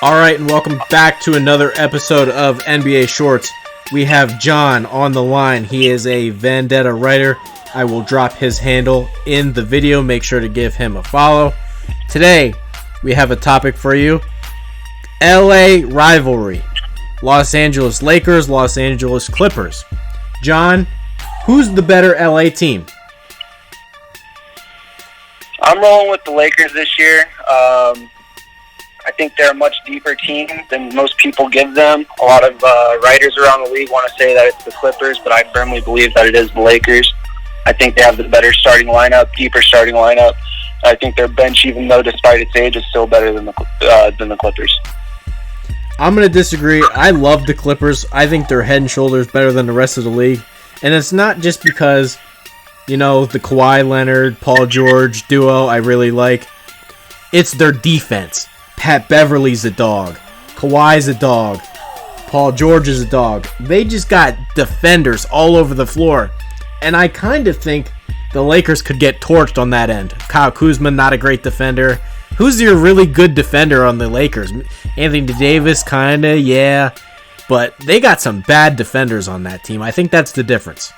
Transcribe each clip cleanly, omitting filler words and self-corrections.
All right, and welcome back to another episode of NBA Shorts. We have John on the line. He is a Vendetta writer. I will drop his handle in the video. Make sure to give him a follow. Today, we have a topic for you. LA rivalry. Los Angeles Lakers, Los Angeles Clippers. John, who's the better LA team? I'm rolling with the Lakers this year. I think they're a much deeper team than most people give them. A lot of writers around the league want to say that it's the Clippers, but I firmly believe that it is the Lakers. I think they have the better starting lineup, deeper starting lineup. I think their bench, even though despite its age, is still better than the Clippers. I'm going to disagree. I love the Clippers. I think they're head and shoulders better than the rest of the league. And it's not just because, the Kawhi Leonard, Paul George duo I really like. It's their defense. Pat Beverly's a dog. Kawhi's a dog. Paul George is a dog. They just got defenders all over the floor. And I kind of think the Lakers could get torched on that end. Kyle Kuzma, not a great defender. Who's your really good defender on the Lakers? Anthony Davis, kind of, yeah. But they got some bad defenders on that team. I think that's the difference.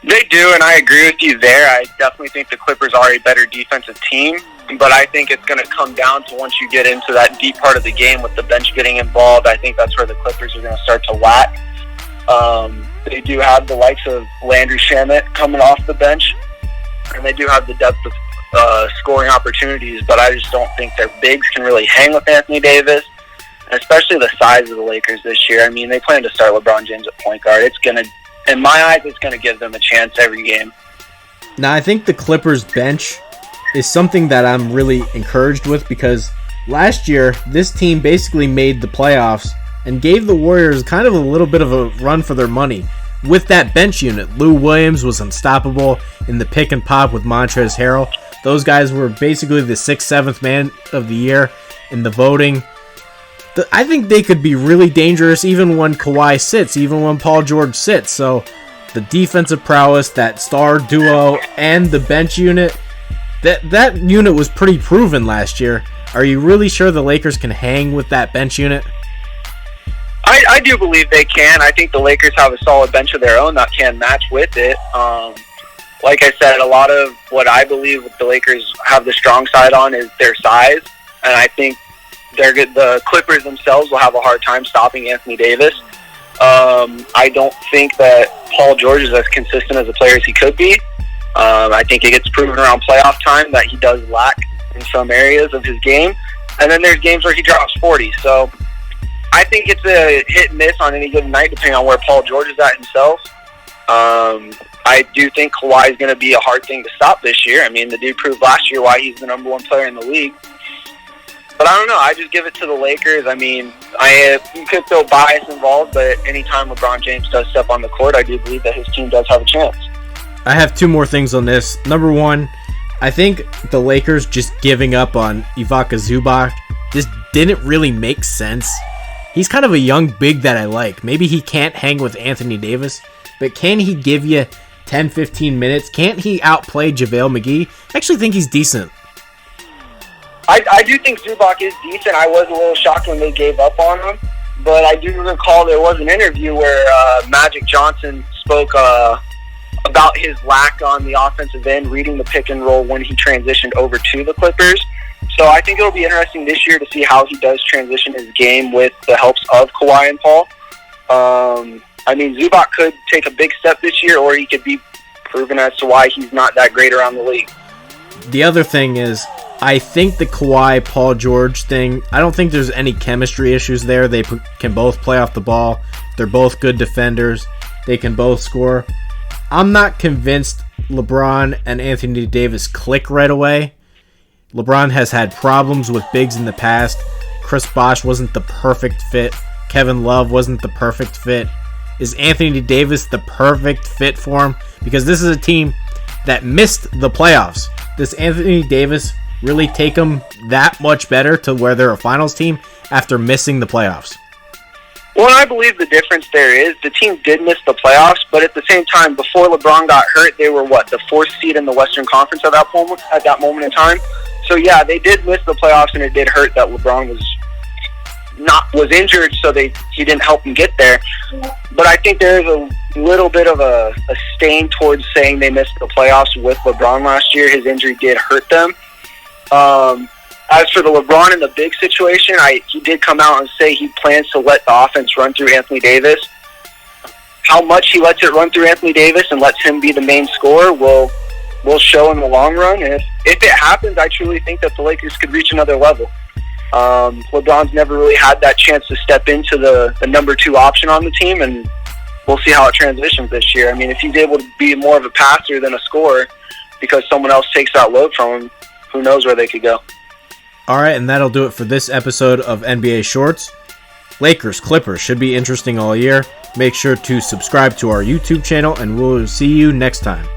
They do, and I agree with you there. I definitely think the Clippers are a better defensive team. But I think it's going to come down to once you get into that deep part of the game with the bench getting involved. I think that's where the Clippers are going to start to lack. They do have the likes of Landry Shamet coming off the bench, and they do have the depth of scoring opportunities, but I just don't think their bigs can really hang with Anthony Davis, and especially the size of the Lakers this year. I mean, they plan to start LeBron James at point guard. It's going to, in my eyes, it's going to give them a chance every game. Now, I think the Clippers bench is something that I'm really encouraged with because last year, this team basically made the playoffs and gave the Warriors kind of a little bit of a run for their money. With that bench unit, Lou Williams was unstoppable in the pick and pop with Montrezl Harrell. Those guys were basically the 6th, 7th man of the year in the voting. I think they could be really dangerous even when Kawhi sits, even when Paul George sits. So the defensive prowess, that star duo, and the bench unit, that unit was pretty proven last year. Are you really sure the Lakers can hang with that bench unit? I do believe they can. I think the Lakers have a solid bench of their own that can match with it. Like I said, a lot of what I believe the Lakers have the strong side on is their size, and I think the Clippers themselves will have a hard time stopping Anthony Davis. I don't think that Paul George is as consistent as a player as he could be. I think it gets proven around playoff time that he does lack in some areas of his game. And then there's games where he drops 40. So I think it's a hit and miss on any given night depending on where Paul George is at himself. I do think Kawhi is going to be a hard thing to stop this year. I mean, the dude proved last year why he's the number one player in the league. But I don't know. I just give it to the Lakers. I mean, you could throw bias involved, but anytime LeBron James does step on the court, I do believe that his team does have a chance. I have two more things on this. Number one, I think the Lakers just giving up on Ivica Zubac just didn't really make sense. He's kind of a young big that I like. Maybe he can't hang with Anthony Davis, but can he give you 10, 15 minutes? Can't he outplay JaVale McGee? I actually think he's decent. I do think Zubac is decent. I was a little shocked when they gave up on him, but I do recall there was an interview where Magic Johnson spoke about his lack on the offensive end, reading the pick and roll when he transitioned over to the Clippers. So I think it'll be interesting this year to see how he does transition his game with the helps of Kawhi and Paul. I mean, Zubac could take a big step this year, or he could be proven as to why he's not that great around the league. The other thing is, I think the Kawhi, Paul George thing, I don't think there's any chemistry issues there. They can both play off the ball. They're both good defenders. They can both score. I'm not convinced LeBron and Anthony Davis click right away. LeBron has had problems with bigs in the past. Chris Bosh wasn't the perfect fit. Kevin Love wasn't the perfect fit. Is Anthony Davis the perfect fit for him? Because this is a team that missed the playoffs. Does Anthony Davis really take them that much better to where they're a finals team after missing the playoffs? Well, I believe the difference there is the team did miss the playoffs, but at the same time, before LeBron got hurt, they were, the 4th seed in the Western Conference at that moment in time. So, yeah, they did miss the playoffs, and it did hurt that LeBron was was injured, so he didn't help him get there. But I think there's a little bit of a stain towards saying they missed the playoffs with LeBron last year. His injury did hurt them. As for the LeBron in the big situation, he did come out and say he plans to let the offense run through Anthony Davis. How much he lets it run through Anthony Davis and lets him be the main scorer will show in the long run. And if it happens, I truly think that the Lakers could reach another level. LeBron's never really had that chance to step into the number 2 option on the team, and we'll see how it transitions this year. I mean, if he's able to be more of a passer than a scorer because someone else takes that load from him, who knows where they could go. All right, and that'll do it for this episode of NBA Shorts. Lakers, Clippers should be interesting all year. Make sure to subscribe to our YouTube channel, and we'll see you next time.